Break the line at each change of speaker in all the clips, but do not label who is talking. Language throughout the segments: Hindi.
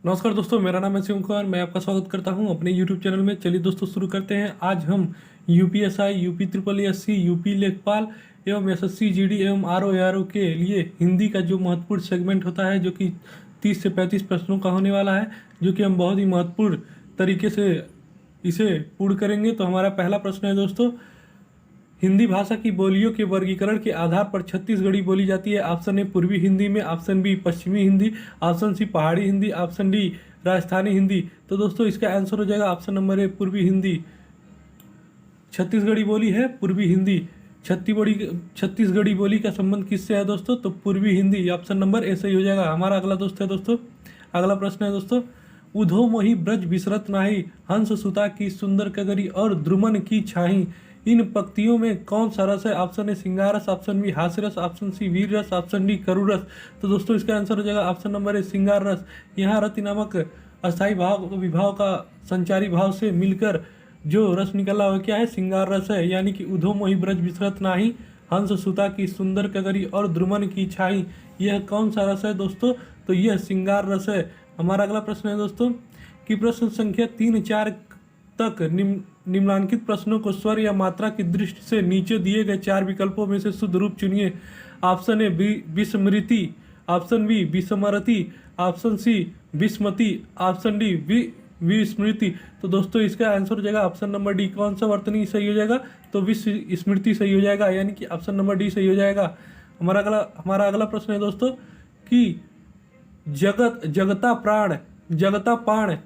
नमस्कार दोस्तों, मेरा नाम है शिव कुमार। मैं आपका स्वागत करता हूं अपने YouTube चैनल में। चलिए दोस्तों शुरू करते हैं। आज हम UPSI, UP triple SC, UP लेखपाल एवं SSC GD एवं RO के लिए हिंदी का जो महत्वपूर्ण सेगमेंट होता है, जो कि 30 से 35 प्रश्नों का होने वाला है, जो कि हम बहुत ही महत्वपूर्ण तरीके से इसे पूर्ण करेंगे। तो हमारा पहला प्रश्न है दोस्तों, हिंदी भाषा की बोलियों के वर्गीकरण के आधार पर छत्तीसगढ़ी बोली जाती है। ऑप्शन ए पूर्वी हिंदी में, ऑप्शन बी पश्चिमी हिंदी, ऑप्शन सी पहाड़ी हिंदी, ऑप्शन डी राजस्थानी हिंदी। तो दोस्तों इसका आंसर हो जाएगा ऑप्शन नंबर ए पूर्वी हिंदी। छत्तीसगढ़ी बोली है पूर्वी हिंदी। छत्तीसगढ़ी बोली का संबंध किससे है दोस्तों? तो पूर्वी हिंदी। ऑप्शन नंबर ए सही हो जाएगा। हमारा अगला दोस्त है दोस्तों, अगला प्रश्न है दोस्तों, उधो मोहि ब्रज बिसरत नाही, हंस सुता की सुंदर कगरी और द्रुमन की छाही, इन पंक्तियों में कौन सा रस है? ऑप्शन ए श्रृंगार रस, ऑप्शन बी हास्य रस, ऑप्शन सी वीर रस, ऑप्शन डी करुण रस। तो दोस्तों इसका आंसर हो जाएगा ऑप्शन नंबर ए श्रृंगार रस। यहाँ रति नामक अस्थायी भाव विभाव का संचारी भाव से मिलकर जो रस निकला वो क्या है? श्रृंगार रस है। यानी कि उधो मोहि ब्रज बिसरत नाही, हंस सुता की सुंदर कगरी और द्रुमन की छाई, यह कौन सा रस है दोस्तों? तो यह श्रृंगार रस है। हमारा अगला प्रश्न है दोस्तों कि प्रश्न संख्या 3-4 तक निम्नलिखित प्रश्नों को स्वर या मात्रा की दृष्टि से नीचे दिए गए 4 विकल्पों में से शुद्ध रूप चुनिए। ऑप्शन ए विस्मृति, ऑप्शन बी विस्मरति, ऑप्शन सी विस्मति, ऑप्शन डी विस्मृति। तो दोस्तों इसका आंसर हो जाएगा ऑप्शन नंबर डी। कौन सा वर्तनी सही हो जाएगा? तो विस्मृति सही हो जाएगा, यानी कि ऑप्शन नंबर डी सही हो जाएगा। हमारा अगला प्रश्न है दोस्तों कि जगता प्राण, जगता प्राण,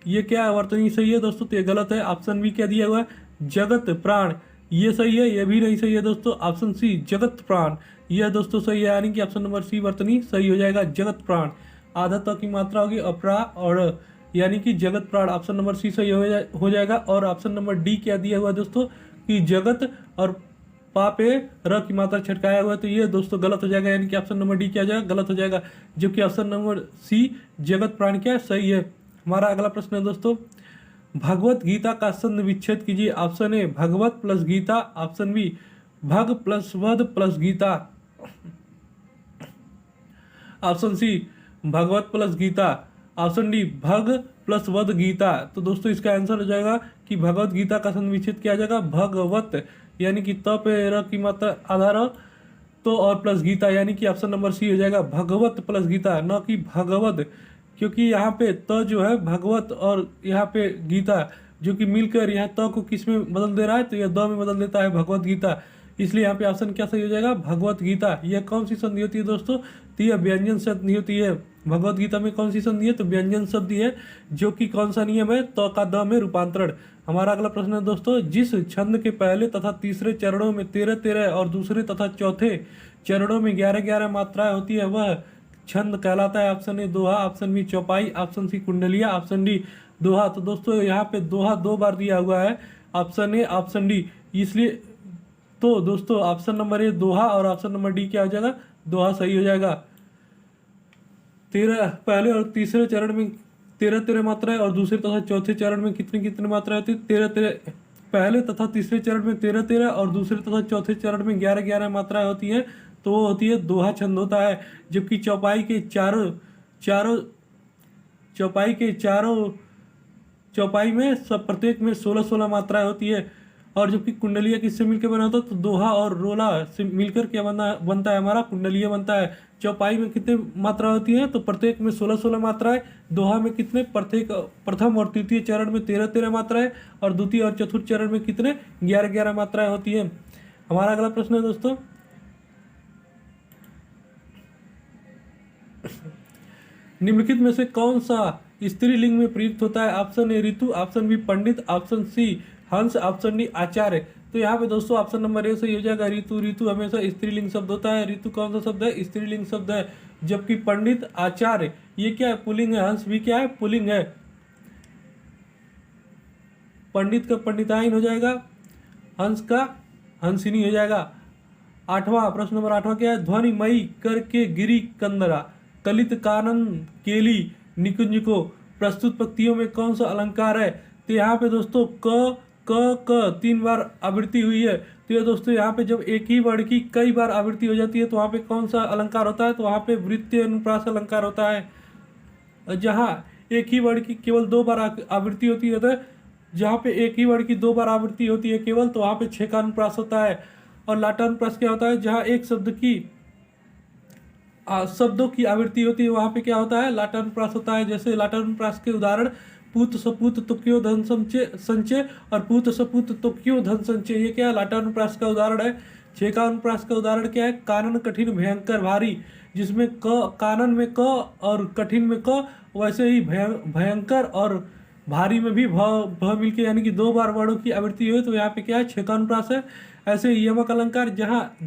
ये क्या वर्तनी सही है दोस्तों? तो ये गलत है। ऑप्शन बी क्या दिया हुआ है? जगत प्राण, ये सही है। ये भी नहीं सही है दोस्तों। ऑप्शन सी जगत प्राण, यह दोस्तों सही है, यानी कि ऑप्शन नंबर सी वर्तनी सही हो जाएगा, जगत प्राण। आधा त की मात्रा होगी अपरा और यानी कि जगत प्राण। ऑप्शन नंबर सी सही हो जाएगा। और ऑप्शन नंबर डी क्या दिया हुआ है दोस्तों कि जगत और पापे र की मात्रा छटकाया हुआ है, तो ये दोस्तों गलत हो जाएगा, यानी कि ऑप्शन नंबर डी क्या हो जाएगा? गलत हो जाएगा। जबकि ऑप्शन नंबर सी जगत प्राण क्या सही है। हमारा अगला प्रश्न है दोस्तों, भगवत गीता का संधि विच्छेद कीजिए। ऑप्शन ए भगवत प्लस गीता, ऑप्शन बी भग प्लस वध प्लस गीता, ऑप्शन सी भगवत प्लस गीता, ऑप्शन डी भग प्लस वध गीता। तो दोस्तों इसका आंसर हो जाएगा कि भगवत गीता का संधि विच्छेद किया जाएगा भगवत, यानी कि त पे र की मात्रा आधार तो और प्लस गीता, यानी कि ऑप्शन नंबर सी हो जाएगा भगवत प्लस गीता, न कि भगवत। क्योंकि यहाँ पे त जो है भगवत और यहाँ पे गीता जो कि मिलकर यहाँ त को किस में बदल दे रहा है? तो यह द में बदल देता है भगवत गीता। इसलिए यहाँ पे ऑप्शन क्या सही हो जाएगा? भगवत गीता। यह कौन सी संधि होती है दोस्तों? तो यह व्यंजन संधि होती है। भगवत गीता में कौन सी संधि है? तो व्यंजन शब्द है, जो कि कौन सा नियम है? त का द में रूपांतरण। हमारा अगला प्रश्न है दोस्तों, जिस छंद के पहले तथा तीसरे चरणों में 13-13 और दूसरे तथा चौथे चरणों में 11-11 मात्राएं होती है, वह छंद कहलाता है। ऑप्शन ए दोहा, ऑप्शन बी चौपाई, ऑप्शन सी कुंडलिया, ऑप्शन डी दोहा। तो दोस्तों यहाँ पे दोहा 2 बार दिया हुआ है, ऑप्शन ए ऑप्शन डी, इसलिए तो दोस्तों ऑप्शन नंबर ए दोहा और ऑप्शन नंबर डी क्या हो जाएगा? दोहा सही हो जाएगा। 13 पहले और तीसरे चरण में 13-13 मात्राएं और दूसरे तथा चौथे चरण में कितनी मात्राएं होती है? 13-13। पहले तथा तीसरे चरण में 13-13 और दूसरे तथा चौथे चरण में 11-11 मात्राएं होती हैं, तो वो होती है दोहा छंद होता है। जबकि चौपाई में सब प्रत्येक में 16-16 मात्राएं होती है। और जबकि कुंडलिया किससे मिलकर बना होता है? तो दोहा और रोला से मिलकर क्या बनता है? हमारा कुंडलिया बनता है। चौपाई में कितने मात्रा होती है? तो प्रत्येक में 16-16 मात्राएं। दोहा में कितने? प्रत्येक प्रथम और तृतीय चरण में 13-13 मात्राएं और द्वितीय और चतुर्थ चरण में कितने? 11-11 मात्राएं होती है। हमारा अगला प्रश्न है दोस्तों, निम्नलिखित में से कौन सा स्त्रीलिंग में प्रयुक्त होता है? ऑप्शन ए ऋतु, ऑप्शन बी पंडित, ऑप्शन सी हंस, ऑप्शन डी आचार्य। तो यहाँ पे दोस्तों ऑप्शन नंबर ए सही हो जाएगा, ऋतु। ऋतु हमेशा स्त्रीलिंग शब्द होता है। ऋतु कौन सा शब्द है? स्त्रीलिंग शब्द है। जबकि पंडित, आचार्य ये क्या है? पुल्लिंग है। हंस भी क्या है? पुल्लिंग है। पंडित का पंडिताइन हो जाएगा, हंस का हंसिनी हो जाएगा। प्रश्न नंबर 8 क्या है? ध्वनिमयी करके गिरी कंदरा, कलित कानन केली निकुंज को, प्रस्तुत पंक्तियों में कौन सा अलंकार है? तो यहाँ पे दोस्तों क 3 बार आवृत्ति हुई है। तो ये दोस्तों यहाँ पे जब एक ही वर्ड की कई बार आवृत्ति हो जाती है तो वहाँ पे कौन सा अलंकार होता है? तो वहाँ पे वृत्तीय अनुप्रास अलंकार होता है। जहाँ एक ही वर्ड की केवल 2 बार आवृत्ति होती है, जहाँ पे एक ही वर्ड की 2 बार आवृत्ति होती है केवल, तो वहाँ पे 6 का अनुप्रास होता है। और लाटा अनुप्रास क्या होता है, जहाँ एक शब्द की शब्दों की आवृत्ति होती है वहाँ पे क्या होता है, लाटा अनुप्रास होता है। जैसे लाटा अनुप्रास के उदाहरण पूत सपूत तो क्यों धन संचय और पूत सपूत तो क्यों धन संचय, ये क्या है, लाटा अनुप्रास का उदाहरण है। 6 का अनुप्रास का उदाहरण क्या है, कानन कठिन भयंकर भारी, जिसमें क कानन में क और कठिन में क, वैसे ही भयंकर और भारी में भी भ मिलके यानी कि 2 बार वर्णों की आवृत्ति हुई, तो यहाँ पे क्या है, 6 का अनुप्रास है। ऐसे ही यमक अलंकार, जहाँ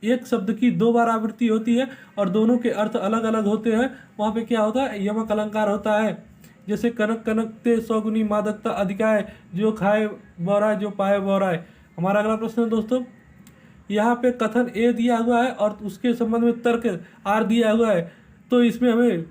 एक शब्द की 2 बार आवृत्ति होती है और दोनों के अर्थ अलग अलग होते हैं, वहाँ पे क्या होता है, यमक अलंकार होता है। जैसे कनक कनक ते सौगुनी मादकता अधिकाय, जो खाए बौराए जो पाए बौराए। हमारा अगला प्रश्न है दोस्तों, यहाँ पे कथन ए दिया हुआ है और उसके संबंध में तर्क आर दिया हुआ है, तो इसमें हमें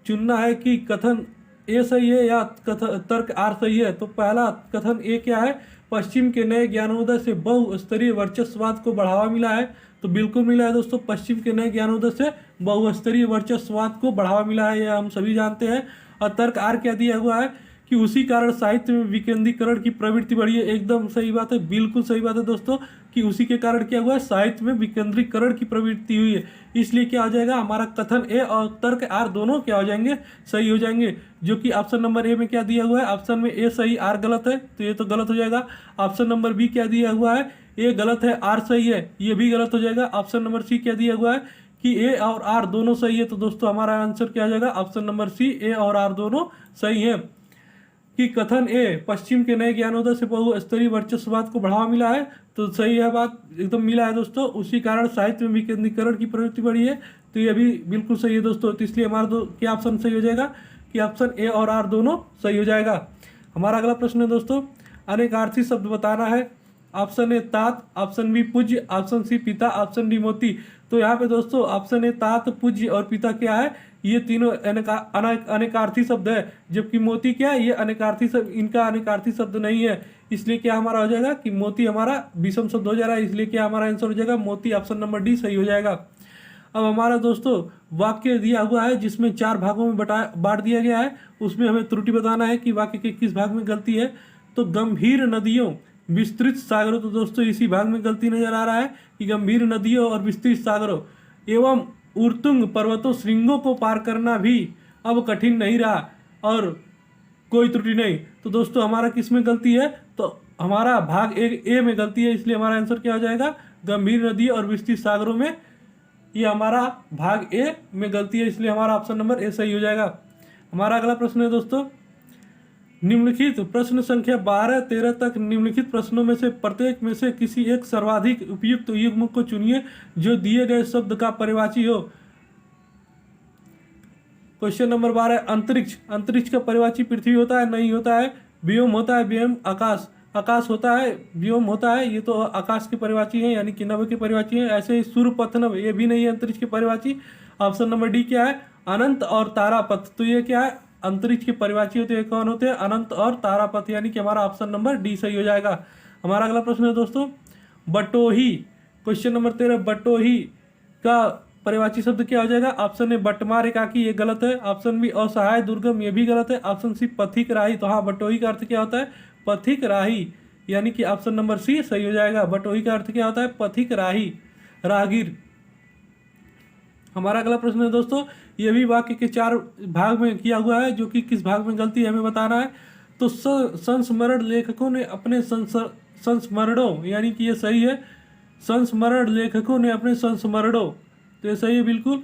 चुनना है कि कथन ए सही है या तर्क आर सही है। तो पहला कथन ए क्या है, पश्चिम के नए ज्ञानोदय से बहुस्तरीय वर्चस्ववाद को बढ़ावा मिला है, तो बिल्कुल मिला है दोस्तों। पश्चिम के नए ज्ञानोदय से बहुस्तरीय वर्चस्ववाद को बढ़ावा मिला है, यह हम सभी जानते हैं। और तर्क आर क्या दिया हुआ है कि उसी कारण साहित्य में विकेंद्रीकरण की प्रवृत्ति बढ़ी है, एकदम सही बात है, बिल्कुल सही बात है दोस्तों, कि उसी के कारण क्या हुआ है, साहित्य में विकेंद्रीकरण की प्रवृत्ति हुई है। इसलिए क्या हो जाएगा, हमारा कथन ए और तर्क आर दोनों क्या हो जाएंगे, सही हो जाएंगे। जो कि ऑप्शन नंबर ए में क्या दिया हुआ है, ऑप्शन में ए सही आर गलत है, तो ये तो गलत हो जाएगा। ऑप्शन नंबर बी क्या दिया हुआ है, ए गलत है आर सही है, ये भी गलत हो जाएगा। ऑप्शन नंबर सी क्या दिया हुआ है कि ए और आर दोनों सही है, तो दोस्तों हमारा आंसर क्या हो जाएगा, ऑप्शन नंबर सी, ए और आर दोनों सही है। कि कथन ए पश्चिम के नए ज्ञानोदय से बहुस्तरीय वर्चस्ववाद को बढ़ावा मिला है, तो सही है बात, एकदम मिला है दोस्तों। उसी कारण साहित्य में विकेंद्रीकरण की प्रवृत्ति बढ़ी है, तो ये भी बिल्कुल सही है दोस्तों। तो इसलिए हमारा क्या ऑप्शन सही हो जाएगा कि ऑप्शन ए और आर दोनों सही हो जाएगा। हमारा अगला प्रश्न है दोस्तों, अनेकार्थी शब्द बताना है। ऑप्शन ए तात, ऑप्शन बी पूज्य, ऑप्शन सी पिता, ऑप्शन डी मोती। तो यहाँ पे दोस्तों ऑप्शन ए तात, पूज्य और पिता क्या है, ये तीनों अनेकार्थी शब्द है, जबकि मोती क्या है, ये अनेकार्थी शब्द, इनका अनेकार्थी शब्द नहीं है। इसलिए क्या हमारा हो जाएगा कि मोती हमारा विषम शब्द हो जा रहा है, इसलिए क्या हमारा आंसर हो जाएगा मोती, ऑप्शन नंबर डी सही हो जाएगा। अब हमारा दोस्तों वाक्य दिया हुआ है जिसमें 4 भागों में बांट दिया गया है, उसमें हमें त्रुटि बताना है कि वाक्य के किस भाग में गलती है। तो गंभीर नदियों विस्तृत सागरों, तो दोस्तों इसी भाग में गलती नजर आ रहा है कि गंभीर नदियों और विस्तृत सागरों एवं उर्तुंग पर्वतों श्रृंगों को पार करना भी अब कठिन नहीं रहा, और कोई त्रुटि नहीं। तो दोस्तों हमारा किस में गलती है, तो हमारा भाग ए में गलती है, इसलिए हमारा आंसर क्या हो जाएगा, गंभीर नदी और विस्तृत सागरों में, ये हमारा भाग ए में गलती है, इसलिए हमारा ऑप्शन नंबर ए सही हो जाएगा। हमारा अगला प्रश्न है दोस्तों, निम्नलिखित प्रश्न संख्या 12-13 तक निम्नलिखित प्रश्नों में से प्रत्येक में से किसी एक सर्वाधिक उपयुक्त युग्म को चुनिए जो दिए गए शब्द का परिवाची हो। क्वेश्चन नंबर 12, अंतरिक्ष, अंतरिक्ष का परिवाची पृथ्वी होता है, नहीं होता है। व्योम होता है, व्योम आकाश, आकाश होता है, व्योम होता है, ये तो आकाश के परिवाची है, यानी कि नभ के परिवाची है। ऐसे ही सूर्यपथनभ, ये भी नहीं है अंतरिक्ष के परिवाची। ऑप्शन नंबर डी क्या है, अनंत और तारापथ, तो ये क्या है, अंतरिक्ष के परिवाची होते हैं, कौन होते हैं, अनंत और तारापथ, यानी कि हमारा ऑप्शन नंबर डी सही हो जाएगा। हमारा अगला प्रश्न है दोस्तों, बटोही, क्वेश्चन नंबर 13, बटोही का परिवाची शब्द क्या हो जाएगा। ऑप्शन ए बटमार एकाकी, ये गलत है। ऑप्शन बी असहाय दुर्गम, ये भी गलत है। ऑप्शन सी पथिक राही, तो हाँ बटोही का अर्थ क्या होता है, पथिक राही, यानी कि ऑप्शन नंबर सी सही हो जाएगा। बटोही का अर्थ क्या होता है, पथिक राही, राहगीर। हमारा अगला प्रश्न है दोस्तों, ये भी वाक्य के 4 भाग में किया हुआ है, जो कि किस भाग में गलती है हमें बताना है। तो संस्मरण लेखकों ने अपने संस्मरणों, यानी कि ये सही है, संस्मरण लेखकों ने अपने संस्मरणों, तो ये सही है बिल्कुल।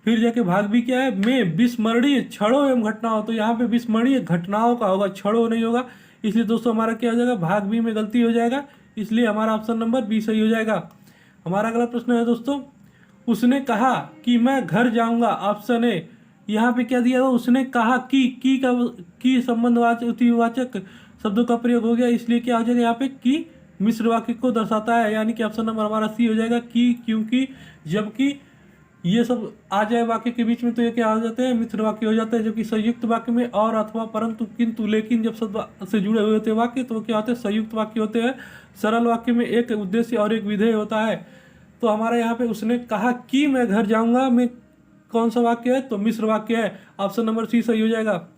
फिर जाके भाग भी क्या है, में विस्मरणीय क्षणों एवं घटनाओं, तो यहाँ पे विस्मरणीय घटनाओं का होगा, क्षणों नहीं होगा, इसलिए दोस्तों हमारा क्या हो जाएगा, भाग बी में गलती हो जाएगा, इसलिए हमारा ऑप्शन नंबर बी सही हो जाएगा। हमारा अगला प्रश्न है दोस्तों, उसने कहा कि मैं घर जाऊंगा, ऑप्शन ए, यहाँ पे क्या दिया हुआ, उसने कहा कि संबंधवाचक शब्दों का प्रयोग हो गया, इसलिए क्या हो जाएगा यहाँ पे कि मिश्र वाक्य को दर्शाता है, यानी कि ऑप्शन नंबर हमारा सी हो जाएगा, कि, क्योंकि, जबकि, ये सब आ जाए वाक्य के बीच में तो ये क्या हो जाते हैं, मिश्र वाक्य हो जाते हैं। जबकि संयुक्त वाक्य में और, अथवा, परंतु, किंतु, लेकिन जब शब्द से जुड़े हुए होते हैं वाक्य, तो क्या होते हैं, संयुक्त वाक्य होते हैं। सरल वाक्य में एक उद्देश्य और एक विधेय होता है। तो हमारे यहाँ पे उसने कहा कि मैं घर जाऊंगा में कौन सा वाक्य है? तो मिश्र वाक्य है। ऑप्शन नंबर सी सही हो जाएगा।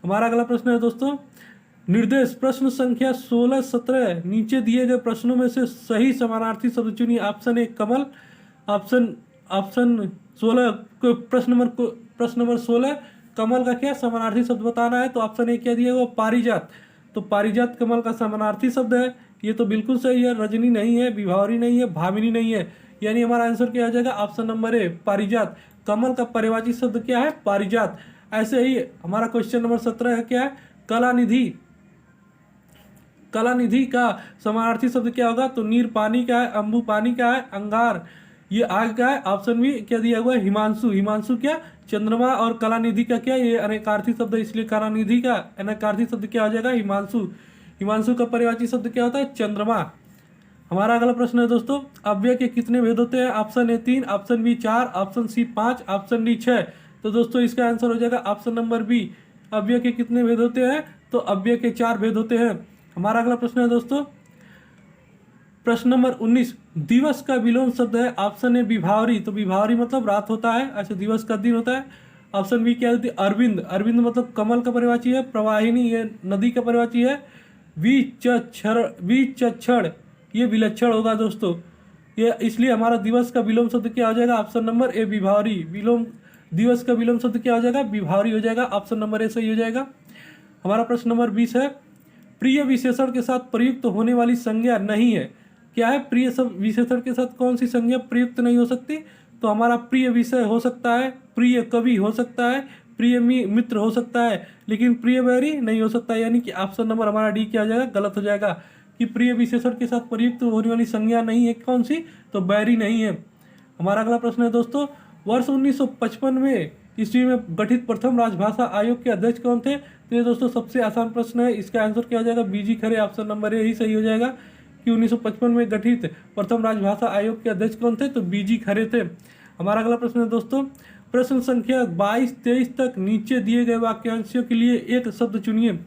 हमारा अगला प्रश्न है दोस्तों, निर्देश प्रश्न संख्या 16 17 नीचे दिए गए प्रश्नों में से सही समानार्थी शब्द चुनिए। ऑप्शन ए कमल, ऑप्शन ऑप्शन 16 को प्रश्न नंबर 16 कमल का क्या समानार्थी शब्द बताना है। तो ऑप्शन ए क्या दिया हुआ? पारिजात। तो पारिजात कमल का समानार्थी शब्द है, ये तो बिल्कुल सही है। रजनी नहीं है, विभावरी नहीं है, भामिनी नहीं है, यानी हमारा आंसर क्या आ जाएगा? ऑप्शन नंबर ए पारिजात। कमल का पर्यायवाची शब्द क्या है? पारिजात। ऐसे ही हमारा क्वेश्चन नंबर 17 है क्या है? कलानिधि। कलानिधि का समानार्थी शब्द क्या होगा? तो नीर पानी का है, अंबु पानी का है, अंगार ये आग का है। ऑप्शन बी क्या दिया हुआ है? हिमांशु। हिमांशु क्या? चंद्रमा। और कलानिधि का क्या? ये अनेकार्थी शब्द है, इसलिए कलानिधि का अनेकार्थी शब्द क्या हो जाएगा? हिमांशु। हिमांशु का पर्यायवाची शब्द क्या होता है? चंद्रमा। हमारा अगला प्रश्न है दोस्तों, अव्यय के कितने भेद होते हैं? Option A 3, option B 4, option C 5, option D 6। तो दोस्तों इसका आंसर हो जाएगा ऑप्शन नंबर बी। अव्यय के कितने भेद होते हैं? तो अव्यय के 4 भेद होते हैं। हमारा अगला प्रश्न है दोस्तों, प्रश्न नंबर 19, दिवस का विलोम शब्द है। ऑप्शन ए विभावरी। तो विभावरी मतलब रात होता है, ऐसे दिवस का दिन होता है। ऑप्शन बी क्या होती है? अरविंद। अरविंद मतलब कमल का पर्यायवाची है। प्रवाहिनी ये नदी का पर्यायवाची है। विचक्षण ये विलक्षण होगा दोस्तों, ये इसलिए हमारा दिवस का विलोम शब्द क्या हो जाएगा? ऑप्शन नंबर ए विभावरी। विलोम दिवस का विलोम शब्द क्या हो जाएगा? विभावरी हो जाएगा। ऑप्शन नंबर ए सही हो जाएगा। हमारा प्रश्न नंबर 20 है, प्रिय विशेषण के साथ प्रयुक्त होने वाली संज्ञा नहीं है। क्या है? प्रिय विशेषण के साथ कौन सी संज्ञा प्रयुक्त नहीं हो सकती? तो हमारा प्रिय विषय हो सकता है, प्रिय कवि हो सकता है, प्रिय मित्र हो सकता है, लेकिन प्रिय बैरी नहीं हो सकता। यानी कि ऑप्शन नंबर हमारा डी क्या हो जाएगा? गलत हो जाएगा कि प्रिय विशेषण के साथ प्रयुक्त होने वाली संज्ञा नहीं है। कौन सी? तो बैरी नहीं है। हमारा अगला प्रश्न है दोस्तों, वर्ष 1955 में ईस्वी में गठित प्रथम राजभाषा आयोग के अध्यक्ष कौन थे? तो ये दोस्तों सबसे आसान प्रश्न है, इसका आंसर क्या हो जाएगा? बीजी खरे। ऑप्शन नंबर ए ही सही हो जाएगा कि 1955 में गठित प्रथम राजभाषा आयोग के अध्यक्ष कौन थे? तो बीजी खरे थे। हमारा अगला प्रश्न है दोस्तों, प्रश्न संख्या 22-23 तक नीचे दिए गए वाक्यांशों के लिए एक शब्द चुनिए।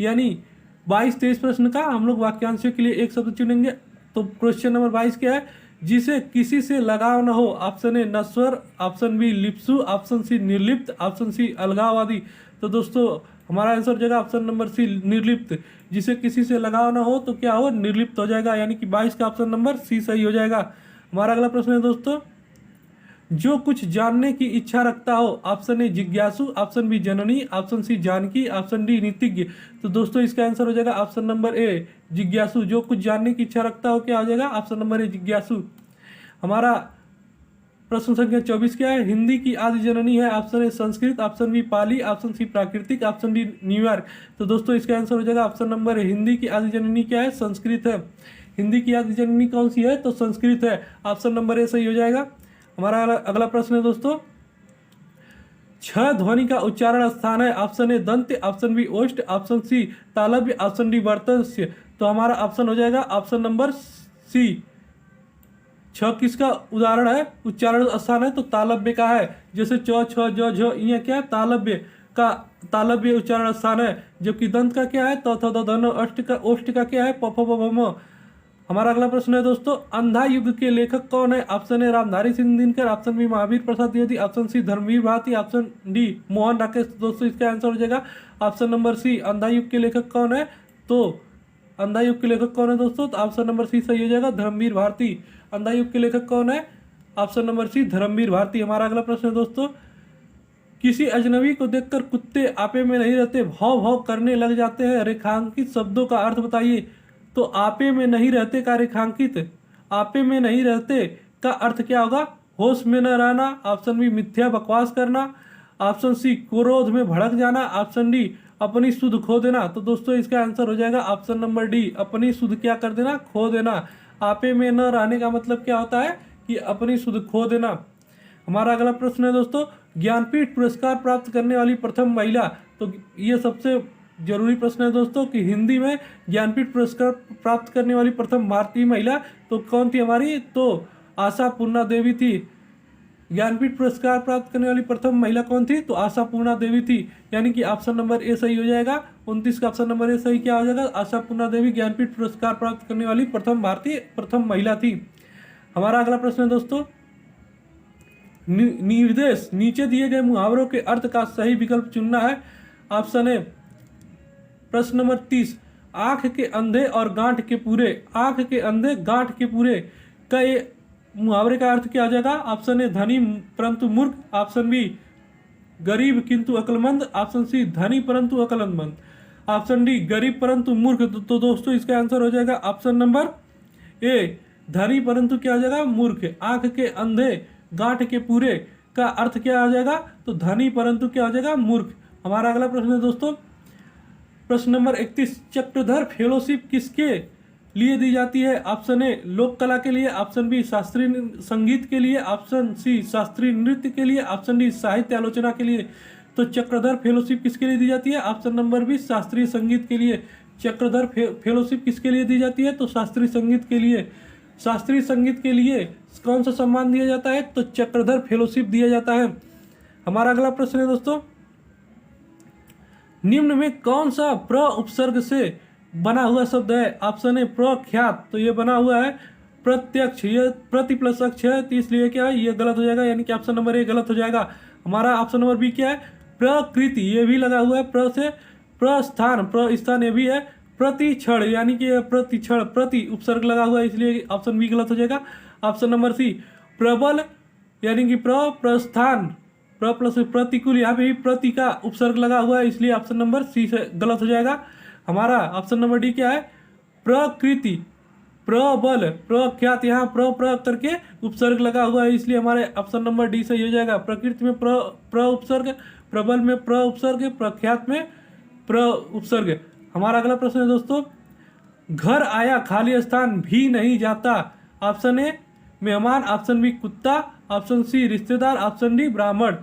यानी 22-23 प्रश्न का हम लोग वाक्यांशों के लिए एक शब्द चुनेंगे। तो क्वेश्चन नंबर 22 क्या है? जिसे किसी से लगाव न हो। ऑप्शन ए नश्वर, ऑप्शन बी लिप्सु, ऑप्शन सी निर्लिप्त, ऑप्शन सी अलगाववादी। तो दोस्तों हमारा आंसर हो जाएगा ऑप्शन नंबर सी निर्लिप्त। जिसे किसी से लगाव ना हो तो क्या हो? निर्लिप्त हो जाएगा, यानी कि 22 का ऑप्शन नंबर सी सही हो जाएगा। हमारा अगला प्रश्न है दोस्तों, जो कुछ जानने की इच्छा रखता हो। ऑप्शन ए जिज्ञासु, ऑप्शन बी जननी, ऑप्शन सी जानकी, ऑप्शन डी नीतिज्ञ। तो दोस्तों इसका आंसर हो जाएगा ऑप्शन नंबर ए जिज्ञासु। जो कुछ जानने की इच्छा रखता हो क्या हो जाएगा? ऑप्शन नंबर ए जिज्ञासु। हमारा प्रश्न संख्या 24 क्या है? हिंदी की आदि जननी है। Option A Sanskrit, option B Pali, option C प्राकृतिक, ऑप्शन डी न्यूयॉर्क। तो दोस्तों इसका आंसर हो जाएगा ऑप्शन नंबर ए हिंदी की आदि जननी क्या है? संस्कृत है। हिंदी की आदि जननी कौन सी है? तो संस्कृत है। ऑप्शन नंबर ए सही हो जाएगा। हमारा अगला प्रश्न है दोस्तों, छह ध्वनि का उच्चारण स्थान है। ऑप्शन ए दंत, ऑप्शन बी ओष्ठ, ऑप्शन सी तालव्य, ऑप्शन डी वर्तस्य। तो हमारा ऑप्शन हो जाएगा ऑप्शन नंबर सी। छ किसका उदाहरण है? उच्चारण स्थान है तो तालव्य का है। जैसे च छ ज झ ये क्या है? तालव्य का तालव्य उच्चारण स्थान है। जबकि दंत का क्या है? त थ द ध न। ओष्ठ का क्या है? प फ ब भ म। हमारा अगला प्रश्न है दोस्तों, अंधा युग के लेखक कौन है? Option A Ramdhari Singh Dinkar, option B Mahavir Prasad Dwivedi, option C Dharamvir Bharati, option D Mohan Rakesh. दोस्तों इसका आंसर हो जाएगा ऑप्शन नंबर सी। अंधा युग के लेखक कौन है? तो अंधा युग के लेखक कौन है दोस्तों? तो ऑप्शन नंबर सी सही हो जाएगा, धर्मवीर भारती। अंधा युग के लेखक कौन है? Option number C Dharamvir Bharati. हमारा अगला प्रश्न है दोस्तों, किसी अजनबी को देखकर कुत्ते आपे में नहीं रहते, भौं भौं करने लग जाते हैं। रेखांकित शब्दों का अर्थ बताइए। तो आपे में नहीं रहते का रेखांकित, आपे में नहीं रहते का अर्थ क्या होगा? होश में न रहना। ऑप्शन बी मिथ्या बकवास करना, ऑप्शन सी क्रोध में भड़क जाना, ऑप्शन डी अपनी सुध खो देना। तो दोस्तों इसका आंसर हो जाएगा ऑप्शन नंबर डी, अपनी सुध क्या कर देना? खो देना। आपे में न रहने का मतलब क्या होता है? कि अपनी सुध खो देना। हमारा अगला प्रश्न है दोस्तों, ज्ञानपीठ पुरस्कार प्राप्त करने वाली प्रथम महिला। तो ये सबसे जरूरी प्रश्न है दोस्तों कि हिंदी में ज्ञानपीठ पुरस्कार प्राप्त करने वाली प्रथम भारतीय महिला तो कौन थी हमारी? तो आशापूर्णा देवी थी। ज्ञानपीठ पुरस्कार प्राप्त करने वाली प्रथम महिला कौन थी? तो आशापूर्णा देवी थी। यानी कि ऑप्शन नंबर ए सही हो जाएगा। 29 का ऑप्शन नंबर ए सही क्या हो जाएगा? आशापूर्णा देवी ज्ञानपीठ पुरस्कार प्राप्त करने वाली प्रथम महिला थी। हमारा अगला प्रश्न है दोस्तों, निर्देश नीचे दिए गए मुहावरों के अर्थ का सही विकल्प चुनना है। ऑप्शन ए प्रश्न नंबर 30, आंख के अंधे और गांठ के पूरे, आंख के अंधे गांठ के पूरे का ये मुहावरे का अर्थ क्या आ जाएगा? ऑप्शन ए धनी परंतु मूर्ख, ऑप्शन बी गरीब किंतु अक्लमंद, ऑप्शन सी धनी परंतु अक्लमंद, ऑप्शन डी गरीब परंतु मूर्ख। तो दोस्तों इसका आंसर हो जाएगा ऑप्शन नंबर ए धनी परंतु क्या हो जाएगा? मूर्ख। आंख के अंधे गांठ के पूरे का अर्थ क्या आ जाएगा? तो धनी परंतु क्या हो जाएगा? मूर्ख। हमारा अगला प्रश्न है दोस्तों प्रश्न नंबर 31, चक्रधर फेलोशिप किसके लिए दी जाती है? ऑप्शन ए लोक कला के लिए, ऑप्शन बी शास्त्रीय संगीत के लिए, ऑप्शन सी शास्त्रीय नृत्य के लिए, ऑप्शन डी साहित्य आलोचना के लिए। तो चक्रधर फेलोशिप किसके लिए दी जाती है? ऑप्शन नंबर बी शास्त्रीय संगीत के लिए। चक्रधर फेलोशिप किसके लिए दी जाती है? तो शास्त्रीय संगीत के लिए। शास्त्रीय संगीत के लिए कौन सा सम्मान दिया जाता है? तो चक्रधर फेलोशिप दिया जाता है। हमारा अगला प्रश्न है दोस्तों निम्न में कौन सा प्र उपसर्ग से बना हुआ शब्द है? ऑप्शन ए प्रख्यात, तो ये बना हुआ है प्रत्यक्ष, ये प्रति प्लस अक्ष है, तो इसलिए क्या है ये गलत हो जाएगा, यानी कि ऑप्शन नंबर ए गलत हो जाएगा। हमारा ऑप्शन नंबर बी क्या है? प्रकृति, ये भी लगा हुआ है प्र से, प्रस्थान, प्रस्थान ये भी है, प्रतिक्षण यानी कि प्रतिक्षण प्रति उपसर्ग लगा हुआ है, इसलिए ऑप्शन बी गलत हो जाएगा। ऑप्शन नंबर सी प्रबल यानी कि प्रस्थान प्र प्लस प्रतिकूल, यहाँ पे भी प्रति का उपसर्ग लगा हुआ है, इसलिए ऑप्शन नंबर सी से गलत हो जाएगा। हमारा ऑप्शन नंबर डी क्या है? प्रकृति, प्रबल, प्रख्यात, यहाँ प्र करके उपसर्ग लगा हुआ है, इसलिए हमारे ऑप्शन नंबर डी सही हो जाएगा। प्रकृति में प्र उपसर्ग, प्रबल में प्र उपसर्ग, प्रख्यात में प्र उपसर्ग। हमारा अगला प्रश्न है दोस्तों घर आया खाली स्थान भी नहीं जाता। ऑप्शन ए मेहमान, ऑप्शन बी कुत्ता, ऑप्शन सी रिश्तेदार, ऑप्शन डी ब्राह्मण।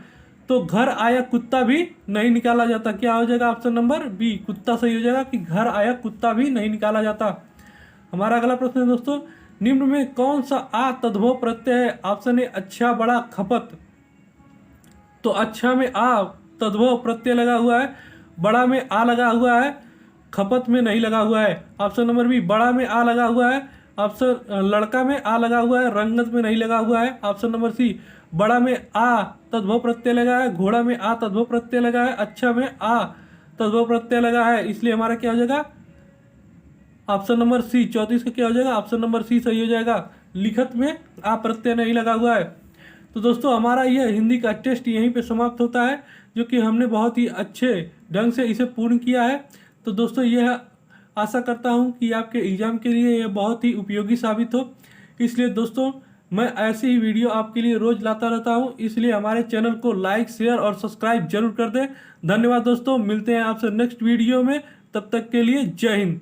तो घर आया कुत्ता भी नहीं निकाला जाता, क्या हो जाएगा? ऑप्शन नंबर बी कुत्ता सही हो जाएगा कि घर आया कुत्ता भी नहीं निकाला जाता। हमारा अगला प्रश्न है दोस्तों निम्न में कौन सा आ तद्भव प्रत्यय है? ऑप्शन ए अच्छा बड़ा खपत, तो अच्छा में आ तद्भव प्रत्यय लगा हुआ है, बड़ा में आ लगा हुआ है, खपत में नहीं लगा हुआ है। ऑप्शन नंबर बी बड़ा में आ लगा हुआ है, ऑप्शन लड़का में आ लगा हुआ है, रंगत में नहीं लगा हुआ है। ऑप्शन नंबर सी बड़ा में आ तद्भव प्रत्यय लगा है, घोड़ा में आ तद्भव प्रत्यय लगा है, अच्छा में आ तद्भव प्रत्यय लगा है, इसलिए हमारा क्या हो जाएगा? ऑप्शन नंबर सी 34 का क्या हो जाएगा? ऑप्शन नंबर सी सही हो जाएगा। लिखत में आ प्रत्यय नहीं लगा हुआ है। तो दोस्तों हमारा यह हिंदी का टेस्ट यहीं पे समाप्त होता है, जो कि हमने बहुत ही अच्छे ढंग से इसे पूर्ण किया है। तो दोस्तों यह आशा करता हूं कि आपके एग्जाम के लिए यह बहुत ही उपयोगी साबित हो। इसलिए दोस्तों मैं ऐसी ही वीडियो आपके लिए रोज लाता रहता हूं, इसलिए हमारे चैनल को लाइक शेयर और सब्सक्राइब जरूर कर दें। धन्यवाद दोस्तों, मिलते हैं आपसे नेक्स्ट वीडियो में, तब तक के लिए जय हिंद।